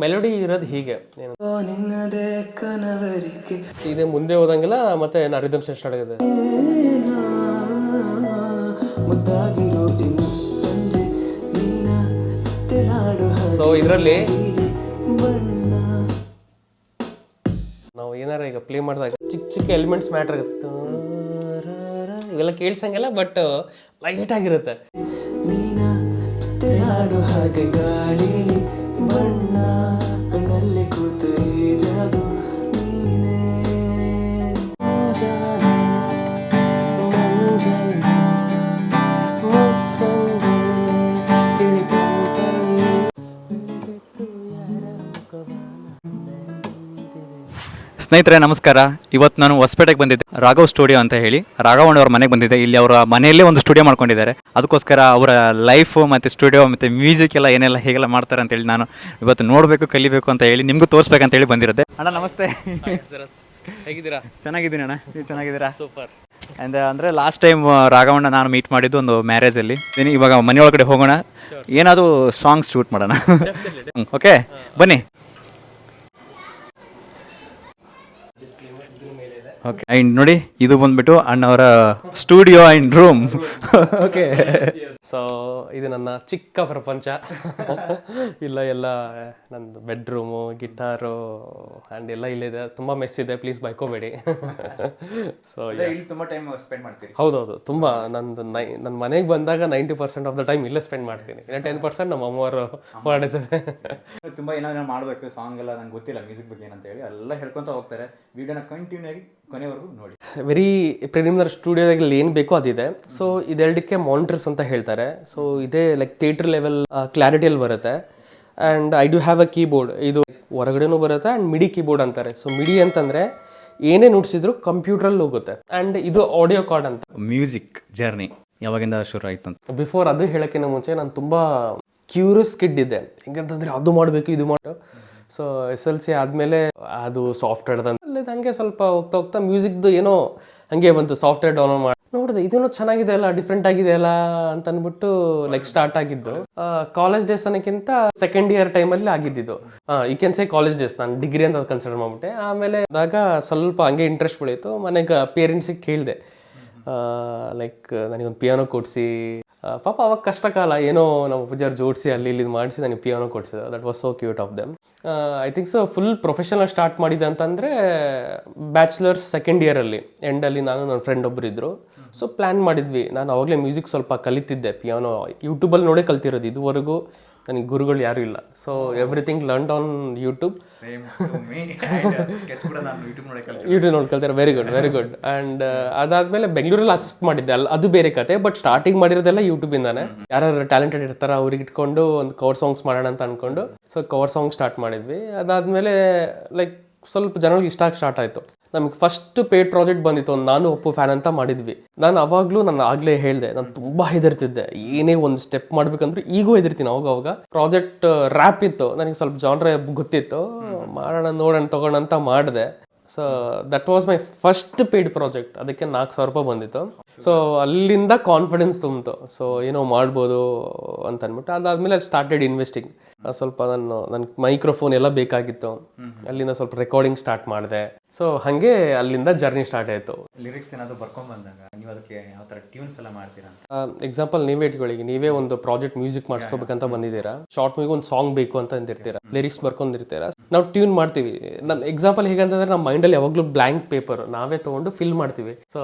Melody ಇರೋದು ಹೀಗೆ ಸೀದೆ ಮುಂದೆ ಹೋದಂಗೆಲ್ಲ ಮತ್ತೆ ರಿದಮ್ ಸೆಟ್ ಸ್ಟಾರ್ಟ್ ಆಗಿದೆ. ಸೊ ಇದರಲ್ಲಿ ನಾವು ಏನಾರ ಈಗ ಪ್ಲೇ ಮಾಡಿದಾಗ ಚಿಕ್ಕ ಚಿಕ್ಕ ಎಲಿಮೆಂಟ್ಸ್ ಮ್ಯಾಟ್ರ್ ಆಗುತ್ತೆ, ಇವೆಲ್ಲ ಕೇಳ್ಸಂಗಿಲ್ಲ, ಬಟ್ ಲೈಟ್ ಆಗಿರುತ್ತೆ. ಸ್ನೇಹಿತರೆ ನಮಸ್ಕಾರ. ಇವತ್ತು ನಾನು ಹೊಸಪೇಟೆಗೆ ಬಂದಿದ್ದೆ, ರಾಘವ್ ಸ್ಟುಡಿಯೋ ಅಂತ ಹೇಳಿ. ರಾಘವಣ್ಣ ಅವ್ರ ಮನೆಗೆ ಬಂದಿದ್ದೆ. ಇಲ್ಲಿ ಅವರ ಮನೆಯಲ್ಲೇ ಒಂದು ಸ್ಟುಡಿಯೋ ಮಾಡ್ಕೊಂಡಿದ್ದಾರೆ. ಅದಕ್ಕೋಸ್ಕರ ಅವರ ಲೈಫು ಮತ್ತು ಸ್ಟುಡಿಯೋ ಮತ್ತು ಮ್ಯೂಸಿಕ್ ಎಲ್ಲ ಏನೆಲ್ಲ ಹೇಗೆಲ್ಲ ಮಾಡ್ತಾರೆ ಅಂತೇಳಿ ನಾನು ಇವತ್ತು ನೋಡಬೇಕು, ಕಲಿಬೇಕು ಅಂತ ಹೇಳಿ ನಿಮಗೂ ತೋರಿಸ್ಬೇಕಂತ ಹೇಳಿ ಬಂದಿರುತ್ತೆ. ಅಣ್ಣ ನಮಸ್ತೆ. ಹೇಗಿದ್ದೀರಾ? ಚೆನ್ನಾಗಿದ್ದೀನಿ ಅಣ್ಣ, ನೀವು ಚೆನ್ನಾಗಿದ್ದೀರಾ? ಸೂಪರ್. ಅಂದರೆ ಲಾಸ್ಟ್ ಟೈಮ್ ರಾಘವಣ್ಣ ನಾನು ಮೀಟ್ ಮಾಡಿದ್ದು ಒಂದು ಮ್ಯಾರೇಜಲ್ಲಿ. ಇವಾಗ ಮನೆಯೊಳಗಡೆ ಹೋಗೋಣ, ಏನಾದರೂ ಸಾಂಗ್ಸ್ ಶೂಟ್ ಮಾಡೋಣ. ಓಕೆ ಬನ್ನಿ. ಓಕೆ, ಆ್ಯಂಡ್ ನೋಡಿ ಇದು ಬಂದ್ಬಿಟ್ಟು ಅಣ್ಣವರ studio and room. Okay, so ಇದು ನನ್ನ ಚಿಕ್ಕ ಪ್ರಪಂಚ. ಇಲ್ಲ ಎಲ್ಲ ನಂದು ಬೆಡ್ರೂಮು, ಗಿಟಾರು ಆ್ಯಂಡ್ ಎಲ್ಲ ಇಲ್ಲಿದೆ. ತುಂಬ ಮೆಸ್ ಇದೆ, ಪ್ಲೀಸ್ ಬೈಕೋಬೇಡಿ. ಸೊ ಇಲ್ಲಿ ತುಂಬ ಟೈಮ್ ಸ್ಪೆಂಡ್ ಮಾಡ್ತೀರಿ? ಹೌದೌದು, ತುಂಬ. ನನ್ನ ಮನೆಗೆ ಬಂದಾಗ 90% ಆಫ್ ದ ಟೈಮ್ ಇಲ್ಲೇ ಸ್ಪೆಂಡ್ ಮಾಡ್ತೀನಿ. ಇನ್ನು 10% ನಮ್ಮ ಅಮ್ಮವರು ಹೊರಡಿಸಿದೆ. ತುಂಬ ಏನಾದ್ರು ಮಾಡಬೇಕು, ಸಾಂಗ್ ಎಲ್ಲ ನಂಗೆ ಗೊತ್ತಿಲ್ಲ ಮ್ಯೂಸಿಕ್ ಬಗ್ಗೆ ಏನಂತ ಹೇಳಿ ಎಲ್ಲ ಹೇಳ್ಕೊತ ಹೋಗ್ತಾರೆ. ವಿಡಿಯೋನ ಕಂಟಿನ್ಯೂ ಆಗಿ ಕೊನೆವರೆಗೂ ನೋಡಿ. ವೆರಿ ಪ್ರಿಲಿಮಿನರಿ ಸ್ಟುಡಿಯೋದಲ್ಲಿ ಏನು ಬೇಕೋ ಅದಿದೆ. ಸೊ ಇದೆರಡಕ್ಕೆ ಮಾನಿಟರ್ಸ್ ಅಂತ ಹೇಳ್ತಾರೆ. ಸೊ ಇದೇ ಲೈಕ್ ಥಿಯೇಟರ್ ಲೆವೆಲ್ ಕ್ಲಾರಿಟಿಯಲ್ಲಿ ಬರುತ್ತೆ. And I do have a keyboard. ಇದು ಹೊರಗಡೆನೂ ಬರುತ್ತೆ ಆ್ಯಂಡ್ ಮಿಡಿ ಕೀಬೋರ್ಡ್ ಅಂತಾರೆ. ಸೊ ಮಿಡಿ ಅಂತಂದರೆ ಏನೇ ನುಡಿಸಿದ್ರು ಕಂಪ್ಯೂಟ್ರಲ್ಲಿ ಹೋಗುತ್ತೆ. ಆ್ಯಂಡ್ ಇದು ಆಡಿಯೋ ಕಾರ್ಡ್ ಅಂತ. ಮ್ಯೂಸಿಕ್ ಜರ್ನಿ ಯಾವಾಗಿಂದ ಶುರು ಆಯ್ತು ಅಂತ ಬಿಫೋರ್ ಅದು ಹೇಳೋಕ್ಕಿಂತ ಮುಂಚೆ ನಾನು ತುಂಬ ಕ್ಯೂರಿಯಸ್ ಕಿಡ್ ಇದ್ದೆ. ಹೆಂಗಂತಂದರೆ ಅದು ಮಾಡಬೇಕು, ಇದು ಮಾಡು. ಸೊ SLC ಆದಮೇಲೆ ಅದು ಸಾಫ್ಟ್ವೇರ್ ಅಲ್ಲಿ ಹಂಗೆ ಸ್ವಲ್ಪ ಹೋಗ್ತಾ ಹೋಗ್ತಾ ಮ್ಯೂಸಿಕ್ದು ಏನೋ ಹಂಗೆ ಬಂತು. ಸಾಫ್ಟ್ವೇರ್ ಡೌನ್ಲೋಡ್ ಮಾಡಿ ನೋಡಿದೆ, ಇದೇನೋ ಚೆನ್ನಾಗಿದೆ ಅಲ್ಲ, ಡಿಫ್ರೆಂಟ್ ಆಗಿದೆ ಅಲ್ಲ ಅಂತ ಅಂದ್ಬಿಟ್ಟು ಲೈಕ್ ಸ್ಟಾರ್ಟ್ ಆಗಿದ್ದು. ಕಾಲೇಜ್ ಡೇಸ್ ಅನ್ನೋಕ್ಕಿಂತ ಸೆಕೆಂಡ್ ಇಯರ್ ಟೈಮಲ್ಲಿ ಆಗಿದ್ದು. You can say college days. ನಾನು ಡಿಗ್ರಿ ಅಂತ ಕನ್ಸಿಡರ್ ಮಾಡ್ಬಿಟ್ಟೆ. ಆಮೇಲೆ ಆದಾಗ ಸ್ವಲ್ಪ ಹಂಗೆ ಇಂಟ್ರೆಸ್ಟ್ ಬೆಳೀತು. ಮನೆಗೆ ಪೇರೆಂಟ್ಸಿಗೆ ಕೇಳಿದೆ, ಲೈಕ್ ನನಗೊಂದು ಪಿಯಾನೋ ಕೊಡಿಸಿ. ಪಾಪ ಅವಾಗ ಕಷ್ಟ ಕಾಲ, ಏನೋ ನಮ್ಮ ಪೂಜಾರ್ ಜೋಡಿಸಿ ಅಲ್ಲಿ ಇಲ್ಲಿ ಮಾಡಿಸಿ ನನಗೆ ಪಿಯಾನೋ ಕೊಡಿಸಿದ್ರು. That was so cute of them. I think so full professional start ಮಾಡಿದೆ ಅಂತಂದರೆ ಬ್ಯಾಚುಲರ್ಸ್ ಸೆಕೆಂಡ್ ಇಯರಲ್ಲಿ ಎಂಡಲ್ಲಿ ನಾನು ನನ್ನ ಫ್ರೆಂಡ್ ಒಬ್ಬರು ಇದ್ದರು. ಸೊ ಪ್ಲ್ಯಾನ್ ಮಾಡಿದ್ವಿ. ನಾನು ಅವಾಗಲೇ ಮ್ಯೂಸಿಕ್ ಸ್ವಲ್ಪ ಕಲಿತಿದ್ದೆ. ಪಿಯಾನೋ ಯೂಟ್ಯೂಬಲ್ಲಿ ನೋಡೇ ಕಲ್ತಿರೋದು. ಇದುವರೆಗೂ ನನಗೆ ಗುರುಗಳು ಯಾರೂ ಇಲ್ಲ. So everything learned on YouTube. YouTube ನೋಡಿ ಕಲ್ತಿರೋ. Very good, very good. And ಅದಾದಮೇಲೆ ಬೆಂಗಳೂರಲ್ಲಿ ಅಸಿಸ್ಟ್ ಮಾಡಿದ್ದೆ. ಅದು ಬೇರೆ ಕತೆ. ಬಟ್ ಸ್ಟಾರ್ಟಿಂಗ್ ಮಾಡಿರೋದೆಲ್ಲ ಯೂಟ್ಯೂಬಿಂದಾನೆ. ಯಾರು ಟ್ಯಾಲೆಂಟೆಡ್ ಇರ್ತಾರೋ ಅವ್ರಿಗೆ ಇಟ್ಕೊಂಡು ಒಂದು ಕವರ್ ಸಾಂಗ್ಸ್ ಮಾಡೋಣ ಅಂತ ಅಂದ್ಕೊಂಡು ಸೊ ಕವರ್ ಸಾಂಗ್ ಸ್ಟಾರ್ಟ್ ಮಾಡಿದ್ವಿ. ಅದಾದಮೇಲೆ ಲೈಕ್ ಸ್ವಲ್ಪ ಜನಗಳಿಗೆ ಇಷ್ಟ ಆಗಿ ಸ್ಟಾರ್ಟ್ ಆಯಿತು. ನಮಗೆ ಫಸ್ಟ್ ಪೇಡ್ ಪ್ರಾಜೆಕ್ಟ್ ಬಂದಿತ್ತು, ಒಂದು ನಾನು ಒಪ್ಪು ಫ್ಯಾನ್ ಅಂತ ಮಾಡಿದ್ವಿ. ನಾನು ಅವಾಗಲೂ ನಾನು ಆಗಲೇ ಹೇಳಿದೆ, ನಾನು ತುಂಬ ಹೆದರ್ತಿದ್ದೆ. ಏನೇ ಒಂದು ಸ್ಟೆಪ್ ಮಾಡ್ಬೇಕಂದ್ರೆ ಈಗೂ ಹೆದರ್ತೀನಿ. ಅವಾಗ ಪ್ರಾಜೆಕ್ಟ್ ರ್ಯಾಪ್ ಇತ್ತು, ನನಗೆ ಸ್ವಲ್ಪ ಜಾನ್ರೆ ಗೊತ್ತಿತ್ತು. ಮಾಡೋಣ ನೋಡೋಣ ತಗೋಣ ಅಂತ ಮಾಡಿದೆ. So that was my first paid project. ಅದಕ್ಕೆ 4,000 ರೂಪಾಯಿ ಬಂದಿತ್ತು. ಸೊ ಅಲ್ಲಿಂದ ಕಾನ್ಫಿಡೆನ್ಸ್ ತುಂಬಿತು. ಸೊ ಏನೋ ಮಾಡ್ಬೋದು ಅಂತ ಅಂದ್ಬಿಟ್ಟು ಅದಾದಮೇಲೆ ಸ್ಟಾರ್ಟೆಡ್ ಇನ್ವೆಸ್ಟಿಂಗ್. ಸ್ವಲ್ಪ ನನ್ನ ಮೈಕ್ರೋಫೋನ್ ಎಲ್ಲ ಬೇಕಾಗಿತ್ತು. ಅಲ್ಲಿಂದ ಸ್ವಲ್ಪ ರೆಕಾರ್ಡಿಂಗ್ ಸ್ಟಾರ್ಟ್ ಮಾಡಿದೆ. ಸೊ ಹಾಗೆ ಅಲ್ಲಿಂದ ಜರ್ನಿ ಸ್ಟಾರ್ಟ್ ಆಯಿತು. ಲಿರಿಕ್ಸ್ ಏನಾದರೂ ಬರ್ಕೊಂಡು ಬಂದಾಗ ನೀವು ಅದಕ್ಕೆ ಯಾವ ಥರ ಟ್ಯೂನ್ಸ್ ಎಲ್ಲ ಮಾಡ್ತೀರಾ ಅಂತ? ಎಕ್ಸಾಂಪಲ್ ನೀವೇ ಇಟ್ಕೊಳ್ಳಿ, ನೀವೇ ಒಂದು ಪ್ರಾಜೆಕ್ಟ್ ಮ್ಯೂಸಿಕ್ ಮಾಡಿಸ್ಕೋಬೇಕಂತ ಬಂದಿದ್ದೀರಾ. ಶಾರ್ಟ್ ಮೂವಿಗೆ ಒಂದು ಸಾಂಗ್ ಬೇಕು ಅಂತ ಅಂದಿರ್ತೀರಾ, ಲಿರಿಕ್ಸ್ ಬರ್ಕೊಂಡಿರ್ತೀರಾ. ನಾವು ಟ್ಯೂನ್ ಮಾಡ್ತೀವಿ. ನನ್ನ ಎಕ್ಸಾಂಪಲ್ ಹೇಗಂತಂದ್ರೆ ನಮ್ಮ ಮೈಂಡಲ್ಲಿ ಯಾವಾಗಲೂ ಬ್ಲ್ಯಾಂಕ್ ಪೇಪರ್ ನಾವೇ ತೊಗೊಂಡು ಫಿಲ್ ಮಾಡ್ತೀವಿ. ಸೊ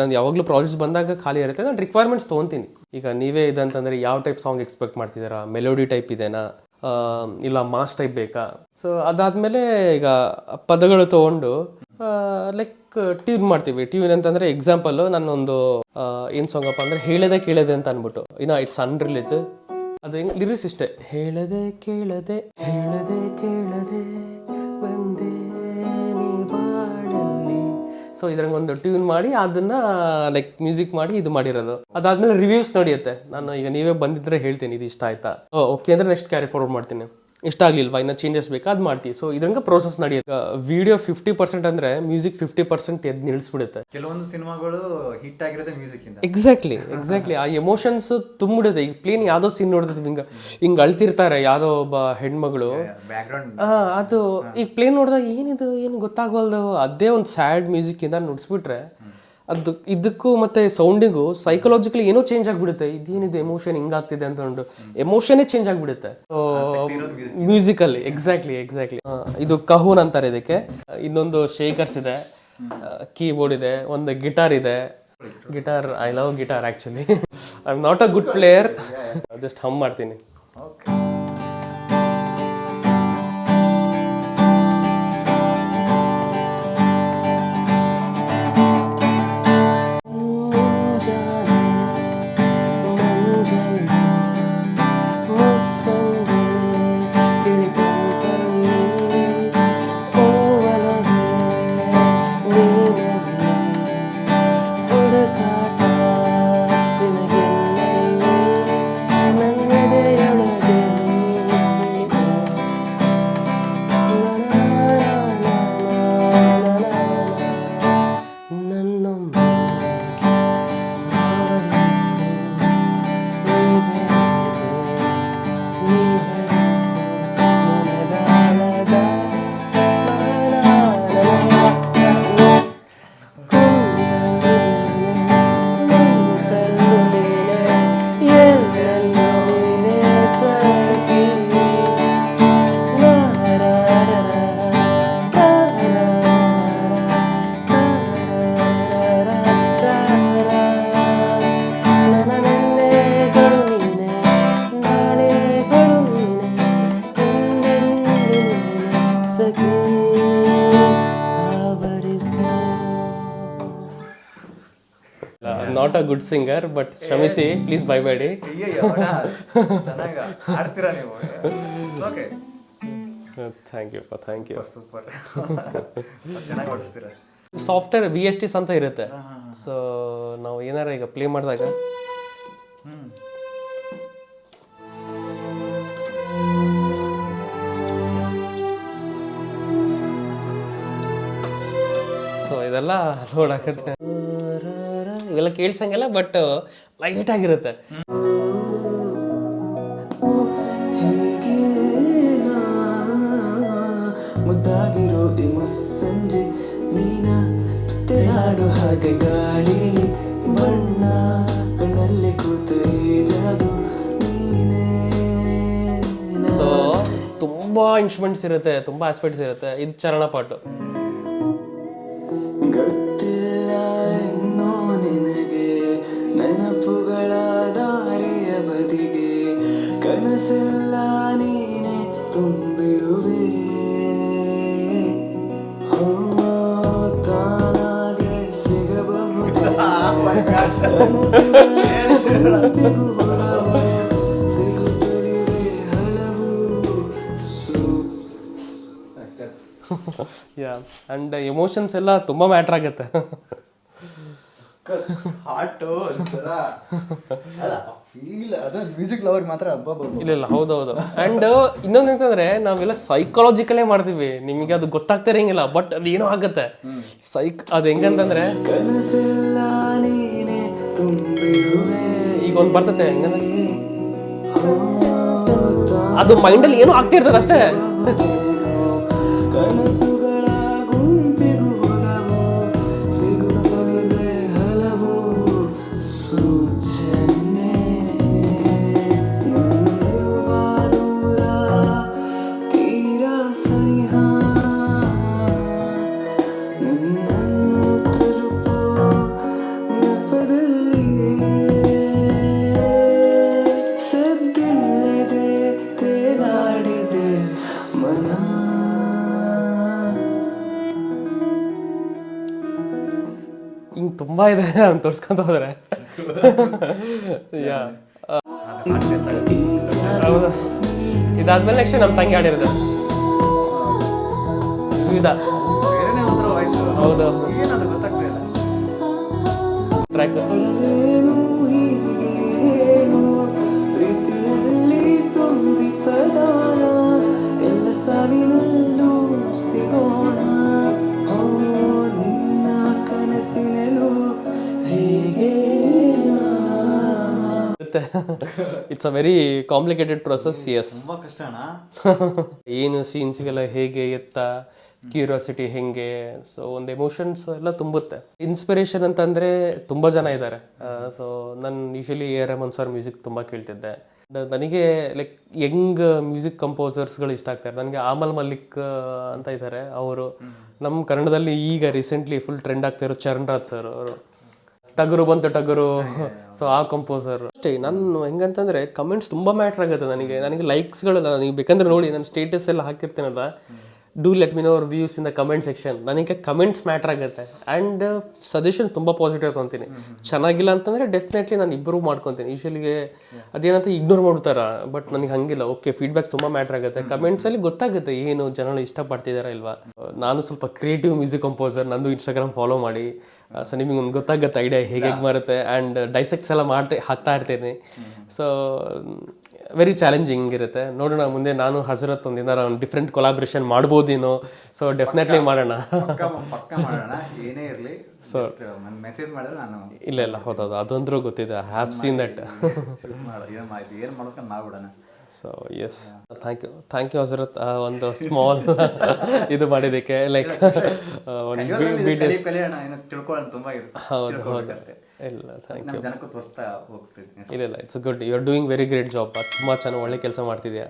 ನಾನು ಯಾವಾಗಲೂ ಪ್ರಾಜೆಕ್ಟ್ಸ್ ಬಂದಾಗ ಖಾಲಿ ಇರುತ್ತೆ. ನಾನು ರಿಕ್ವೈರ್ಮೆಂಟ್ಸ್ ತೊಗೊತೀನಿ. ಈಗ ನೀವೇ ಇದಂತಂದರೆ ಯಾವ ಟೈಪ್ ಸಾಂಗ್ ಎಕ್ಸ್ಪೆಕ್ಟ್ ಮಾಡ್ತಿದ್ದೀರಾ? ಮೆಲೋಡಿ ಟೈಪ್ ಇದೆನಾ, ಇಲ್ಲ ಮಾಸ್ ಟೈಪ್ ಬೇಕಾ? ಸೊ ಅದಾದಮೇಲೆ ಈಗ ಪದಗಳು ತೊಗೊಂಡು ಲೈಕ್ ಟ್ಯೂನ್ ಮಾಡ್ತೀವಿ. ಟ್ಯೂನ್ ಅಂತಂದರೆ ಎಕ್ಸಾಂಪಲ್ಲು ನಾನೊಂದು ಏನು ಸಾಂಗ್ ಅಪ್ಪ ಅಂದರೆ ಹೇಳದೆ ಕೇಳದೆ ಅಂತ ಅಂದ್ಬಿಟ್ಟು, ಇನ್ನು ಇಟ್ಸ್ ಅನ್ರಿಲೀಸ್. ಅದು ಹೆಂಗೆ ಲಿರಿಕ್ಸ್ ಇಷ್ಟೇ, ಹೇಳದೆ ಕೇಳದೆ ಹೇಳದೆ ಕೇಳದೆ ಒಂದೇ ನೀ ಬಾಳಲ್ಲಿ. ಸೊ ಇದ್ರಂಗೆ ಒಂದು ಟ್ಯೂನ್ ಮಾಡಿ ಅದನ್ನು ಲೈಕ್ ಮ್ಯೂಸಿಕ್ ಮಾಡಿ ಇದು ಮಾಡಿರೋದು. ಅದಾದಮೇಲೆ ರಿವ್ಯೂಸ್ ನಡೆಯುತ್ತೆ. ನಾನು ಈಗ ನೀವೇ ಬಂದಿದ್ರೆ ಹೇಳ್ತೀನಿ ಇದು ಇಷ್ಟ ಆಯ್ತಾ, ಓಕೆ ಅಂದರೆ ನೆಕ್ಸ್ಟ್ ಕ್ಯಾರಿ ಫಾರ್ವರ್ಡ್ ಮಾಡ್ತೀನಿ. ಇಷ್ಟ ಆಗಲಿಲ್ವಾ ಇನ್ನು ಚೇಂಜಸ್ ಬೇಕಾ ಅದು ಮಾಡ್ತೀವಿ. ಸೊ ಇದರಿಂದ ಪ್ರೋಸೆಸ್ ನಡೆಯುತ್ತೆ. ವಿಡಿಯೋ 50% ಅಂದರೆ ಮ್ಯೂಸಿಕ್ 50% ಎದ್ದು ನಿಲ್ಲಿಸ್ಬಿಡುತ್ತೆ. ಕೆಲವೊಂದು ಸಿನಿಮಾಗಳು ಹಿಟ್ ಆಗಿರೋದೇ ಮ್ಯೂಸಿಕ್ ಇಂದ. ಎಕ್ಸಾಕ್ಟ್ಲಿ ಆ ಎಮೋಷನ್ಸ್ ತುಂಬಿಡುತ್ತೆ. ಈಗ ಪ್ಲೇನ್ ಯಾವುದೋ ಸೀನ್ ನೋಡ್ತಿದ್ವಿ, ಹಿಂಗೆ ಅಳ್ತಿರ್ತಾರೆ ಯಾವುದೋ ಒಬ್ಬ ಹೆಣ್ಮಗಳು, ಅದು ಈಗ ಪ್ಲೇನ್ ನೋಡಿದಾಗ ಏನು ಗೊತ್ತಾಗವಲ್ದು, ಅದೇ ಒಂದು ಸ್ಯಾಡ್ ಮ್ಯೂಸಿಕ್ಕಿಂದ ನುಡಿಸ್ಬಿಟ್ರೆ ಅದು ಇದಕ್ಕೂ ಮತ್ತೆ ಸೌಂಡಿಗೂ ಸೈಕಲಾಜಿಕಲಿ ಏನೋ ಚೇಂಜ್ ಆಗಿಬಿಡುತ್ತೆ. ಇದೇನಿದೆ ಎಮೋಷನ್ ಹಿಂಗಾಗ್ತಿದೆ ಅಂತ ಉಂಟು, ಎಮೋಷನೇ ಚೇಂಜ್ ಆಗಿಬಿಡುತ್ತೆ ಮ್ಯೂಸಿಕಲ್ಲಿ. ಎಕ್ಸಾಕ್ಟ್ಲಿ ಇದು ಕಹೂನ್ ಅಂತಾರೆ ಇದಕ್ಕೆ. ಇನ್ನೊಂದು ಶೇಕರ್ಸ್ ಇದೆ, ಕೀಬೋರ್ಡ್ ಇದೆ, ಒಂದು ಗಿಟಾರ್ ಇದೆ. Guitar, I love guitar actually. I am not a good player, just hum ಮಾಡ್ತೀನಿ. Not a good singer, but ಕ್ಷಮಿಸಿ ಪ್ಲೀಸ್, ಬೈಬೇಡಿ. Thank you. Super. Software VSTs ಅಂತ ಇರುತ್ತೆ. ಸೊ ನಾವು ಏನಾರ ಈಗ ಪ್ಲೇ ಮಾಡಿದಾಗ ಸೊ ಇದೆಲ್ಲ ಲೋಡ್ ಆಗುತ್ತೆ, ಇವೆಲ್ಲ ಕೇಳ್ಸಂಗಿಲ್ಲ, ಬಟ್ ಲೈಟ್ ಆಗಿರುತ್ತೆ. ಮುದ್ದಾಗಿರೋ ಈ ಮುಸ್ಸಂಜೆ ನೀನ ತೆಲಾಡು ಹಾಗೆ ಗಾಳಿಲಿ ಬಣ್ಣ ಕಣ್ಣಲ್ಲಿ ಕೂತ ಜಾದು ನೀನೇ. ಸೊ ತುಂಬಾ ಇನ್ಸ್ಟ್ರೂಮೆಂಟ್ಸ್ ಇರುತ್ತೆ, ತುಂಬಾ ಆಸ್ಪೆಕ್ಟ್ಸ್ ಇರುತ್ತೆ. ಇದು ಚರಣ ಪಾಟು. ಗೊತ್ತಿಲ್ಲ ಇನ್ನೋ ನಿನಗೆ ನೆನಪುಗಳ ದಾರಿಯ ಬದಿಗೆ ಕನಸೆಲ್ಲ ನೀನೆ ತುಂಬಿರುವೆ. ತಾನಾಗೆ ಸಿಗಬಹುದು ಸಿಗುತ್ತಲಿವೆ ಹಲವು. ಯಾ ಅಂಡ್ ಎಮೋಷನ್ಸ್ ಎಲ್ಲ ತುಂಬಾ ಮ್ಯಾಟ್ರ್ ಆಗುತ್ತೆ. ಇಲ್ಲ ಹೌದೌದು. ಅಂಡ್ ಇನ್ನೊಂದು ಅಂತಂದ್ರೆ ನಾವೆಲ್ಲ ಸೈಕಾಲಜಿಕಲೇ ಮಾಡ್ತೀವಿ, ನಿಮಗೆ ಅದು ಗೊತ್ತಾಗ್ತಾ ಇರಂಗಿಲ್ಲ, ಬಟ್ ಅದೇನೋ ಆಗುತ್ತೆ. ಅದು ಹೆಂಗಂತಂದ್ರೆ ಈಗ ಒಂದು ಬರ್ತತೆ ಹೆಂಗಂದ್ರೆ ಅದು ಮೈಂಡಲ್ಲಿ ಏನೋ ಆಗ್ತಿರ್ತದೆ ಅಷ್ಟೇ. ಹಿಂಗೆ ತುಂಬ ಇದೆ ನಾನು ತೋರಿಸ್ಕೊಂತ ಹೋದ್ರೆ. ಹೌದು. ಇದಾದ್ಮೇಲೆ ನೆಕ್ಸ್ಟ್ ನಮ್ಮ ತಂಗಿ ಆಡಿರೋದು ಹೌದು ಟ್ರ್ಯಾಕ್. ಪ್ರೀತಿಯಲ್ಲಿ ತುಂಬಿ ಪದಾನ ಇರುತ್ತೆ. It's a very complicated process. Yes, ತುಂಬ ಕಷ್ಟನಾ? ಏನು ಸೀನ್ಸ್ಗೆಲ್ಲ ಹೇಗೆ ಎತ್ತ ಕ್ಯೂರಿಯಾಸಿಟಿ ಹೆಂಗೆ, ಸೊ ಒಂದು ಎಮೋಷನ್ಸ್ ಎಲ್ಲ ತುಂಬುತ್ತೆ. ಇನ್ಸ್ಪಿರೇಷನ್ ಅಂತಂದರೆ ತುಂಬ ಜನ ಇದ್ದಾರೆ. ಸೊ ನಾನು usually A Rahman sir music ತುಂಬ ಕೇಳ್ತಿದ್ದೆ. ನನಗೆ ಲೈಕ್ ಯಂಗ್ ಮ್ಯೂಸಿಕ್ ಕಂಪೋಸರ್ಸ್ಗಳು ಇಷ್ಟ ಆಗ್ತಾರೆ. ನನಗೆ ಆಮಲ್ ಮಲ್ಲಿಕ್ ಅಂತ ಇದ್ದಾರೆ, ಅವರು ನಮ್ಮ ಕನ್ನಡದಲ್ಲಿ ಈಗ ರೀಸೆಂಟ್ಲಿ ಫುಲ್ ಟ್ರೆಂಡ್ ಆಗ್ತಾ ಇರೋ ಚರಣ್ ರಾಜ್ ಸರ್ ಅವರು. ಟಗರು ಬಂತು ಟಗರು, ಸೊ ಆ ಕಂಪೋಸರ್ ಅಷ್ಟೇ. ನಾನು ಹೆಂಗಂತಂದರೆ ಕಮೆಂಟ್ಸ್ ತುಂಬ ಮ್ಯಾಟ್ರ್ ಆಗುತ್ತೆ ನನಗೆ ಲೈಕ್ಸ್ಗಳಲ್ಲ. ನನಗೆ ಬೇಕಂದ್ರೆ ನೋಡಿ, ನಾನು ಸ್ಟೇಟಸ್ ಎಲ್ಲ ಹಾಕಿರ್ತೀನಲ್ಲ, do let me know our views in the comment section. ನನಗೆ ಕಮೆಂಟ್ಸ್ ಮ್ಯಾಟ್ರ್ ಆಗುತ್ತೆ. ಆ್ಯಂಡ್ ಸಜೆಷನ್ಸ್ ತುಂಬ ಪಾಸಿಟಿವ್ ಅಂತೀನಿ. ಚೆನ್ನಾಗಿಲ್ಲ ಅಂತಂದರೆ ಡೆಫಿನೆಟ್ಲಿ ನಾನು ಇಬ್ಬರು ಮಾಡ್ಕೊತೀನಿ. ಯೂಶಲಿಗೆ ಅದೇನಂತ ಇಗ್ನೋರ್ ಮಾಡ್ತಾರ, ಬಟ್ ನನಗೆ ಹಂಗಿಲ್ಲ. ಓಕೆ, ಫೀಡ್ಬ್ಯಾಕ್ಸ್ ತುಂಬ ಮ್ಯಾಟ್ರ್ ಆಗುತ್ತೆ. ಕಮೆಂಟ್ಸಲ್ಲಿ ಗೊತ್ತಾಗುತ್ತೆ ಏನು ಜನಗಳು ಇಷ್ಟಪಡ್ತಿದ್ದಾರಾ ಇಲ್ವಾ. ನಾನು ಸ್ವಲ್ಪ ಕ್ರಿಯೇಟಿವ್ ಮ್ಯೂಸಿಕ್ ಕಂಪೋಸರ್, ನಂದು ಇನ್ಸ್ಟಾಗ್ರಾಮ್ ಫಾಲೋ ಮಾಡಿ. ಸೊ ನಿಮಗೆ ಒಂದು ಗೊತ್ತಾಗುತ್ತೆ ಐಡಿಯಾ ಹೇಗೆ ಬರುತ್ತೆ. ಆ್ಯಂಡ್ ಡೈಸೆಕ್ಟ್ಸ್ ಎಲ್ಲ ಮಾಡಿ ಹಾಕ್ತಾ ಇರ್ತೀನಿ. ಸೊ ವೆರಿ ಚಾಲೆಂಜಿಂಗ್ ಇರುತ್ತೆ. ನೋಡೋಣ ಮುಂದೆ ನಾನು ಹಜರತ್ ಒಂದಿನ ಡಿಫ್ರೆಂಟ್ ಕೊಲಾಬ್ರೇಷನ್ ಮಾಡ್ಬೋದೇನೋ. ಸೊ ಡೆಫಿನೆಟ್ಲಿ ಮಾಡೋಣ. ಏನೇ ಇರಲಿ ಮೆಸೇಜ್ ಮಾಡಿದ್ರೆ ನಾನು ಇಲ್ಲ ಹೌದೌದು, ಅದೊಂದ್ರೂ ಗೊತ್ತಿದೆ. I have seen that. ಏನು ಮಾಡ್ಕೊಂಡು ಮಾಡ್ಬಿಡೋಣ. So yes, thank you Hazrat, ಒಂದು ಸ್ಮಾಲ್ ಇದು ಮಾಡಿದ್ದಕ್ಕೆ. ಲೈಕ್ ತಿಳ್ಕೊಳ್ಳೋಣ ತುಂಬ ಇದೆ. ಹೌದು ಇಲ್ಲ, ಥ್ಯಾಂಕ್ ಯು. ಜನಕ್ಕೂ ತೋರಿಸ್ತಾ ಹೋಗ್ತಿದ್ದೀನಿ. ಇಲ್ಲ it's good, you are doing very great job. ತುಂಬ ಚೆನ್ನಾಗಿ ಒಳ್ಳೆ ಕೆಲಸ ಮಾಡ್ತಿದ್ಯಾ.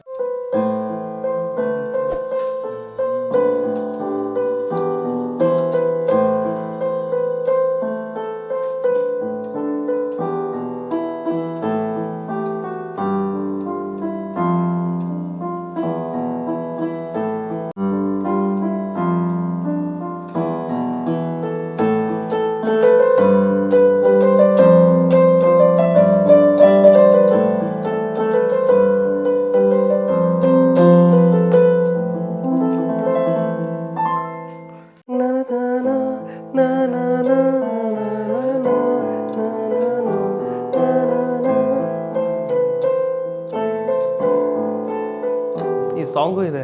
ಈ ಸಾಂಗು ಇದೆ.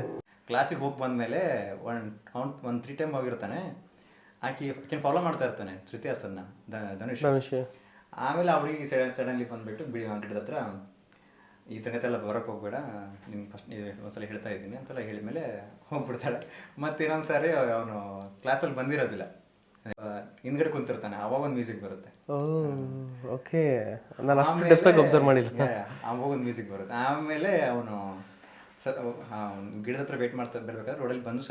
ಕ್ಲಾಸಿಗೆ ಹೋಗಿ ಬಂದಮೇಲೆ ಒಂದು 3 ಟೈಮ್ ಹೋಗಿರ್ತಾನೆ. ಆಕೆನ ಫಾಲೋ ಮಾಡ್ತಾ ಇರ್ತಾನೆ, ಶ್ರುತಿ ಹಾಸನ್ನ, ಧನುಷ್. ಆಮೇಲೆ ಅವಳಿಗೆ ಸಡನ್ಲಿ ಬಂದುಬಿಟ್ಟು ಗಿಡದ ಹತ್ರ ಈ ತರಗತಿ ಎಲ್ಲ ಬರೋಕ್ಕೆ ಹೋಗ್ಬೇಡ, ನಿಮ್ಗೆ ಫಸ್ಟ್ ಒಂದ್ಸಲ ಹೇಳ್ತಾ ಇದ್ದೀನಿ ಅಂತೆಲ್ಲ ಹೇಳಿದ್ಮೇಲೆ ಹೋಗ್ಬಿಡ್ತಾಳೆ. ಮತ್ತು ಇನ್ನೊಂದು ಸಾರಿ ಅವನು ಕ್ಲಾಸಲ್ಲಿ ಬಂದಿರೋದಿಲ್ಲ, ಹಿಂದ್ಗಡೆ ಕುಂತಿರ್ತಾನೆ, ಅವಾಗ ಒಂದು ಮ್ಯೂಸಿಕ್ ಬರುತ್ತೆ. ಓಕೆ, ನಾನು ಅಷ್ಟು ಡೆಪ್ತಾಗಿ ಅಬ್ಸರ್ವ್ ಮಾಡಿಲ್ಲ. ಅವಾಗ ಒಂದು ಮ್ಯೂಸಿಕ್ ಬರುತ್ತೆ. ಆಮೇಲೆ ಅವನು ಗಿಡದ ಹತ್ರ ವೇಟ್ ಮಾಡ್ತಾ ಬರ್ಬೇಕಾದ್ರೆ ರೋಡಲ್ಲಿ ಬಂದು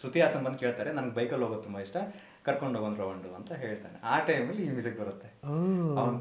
ಶ್ರುತಿ ಹಾಸನ್ ಬಂದು ಕೇಳ್ತಾರೆ, ನನಗೆ ಬೈಕಲ್ಲಿ ಹೋಗೋದು ತುಂಬ ಇಷ್ಟ, ಕರ್ಕೊಂಡು ಹೋಗೋದು ರೌಂಡು ಅಂತ ಹೇಳ್ತಾನೆ. ಆ ಟೈಮಲ್ಲಿ ಈ ಮ್ಯೂಸಿಕ್ ಬರುತ್ತೆ. ಅವ್ನು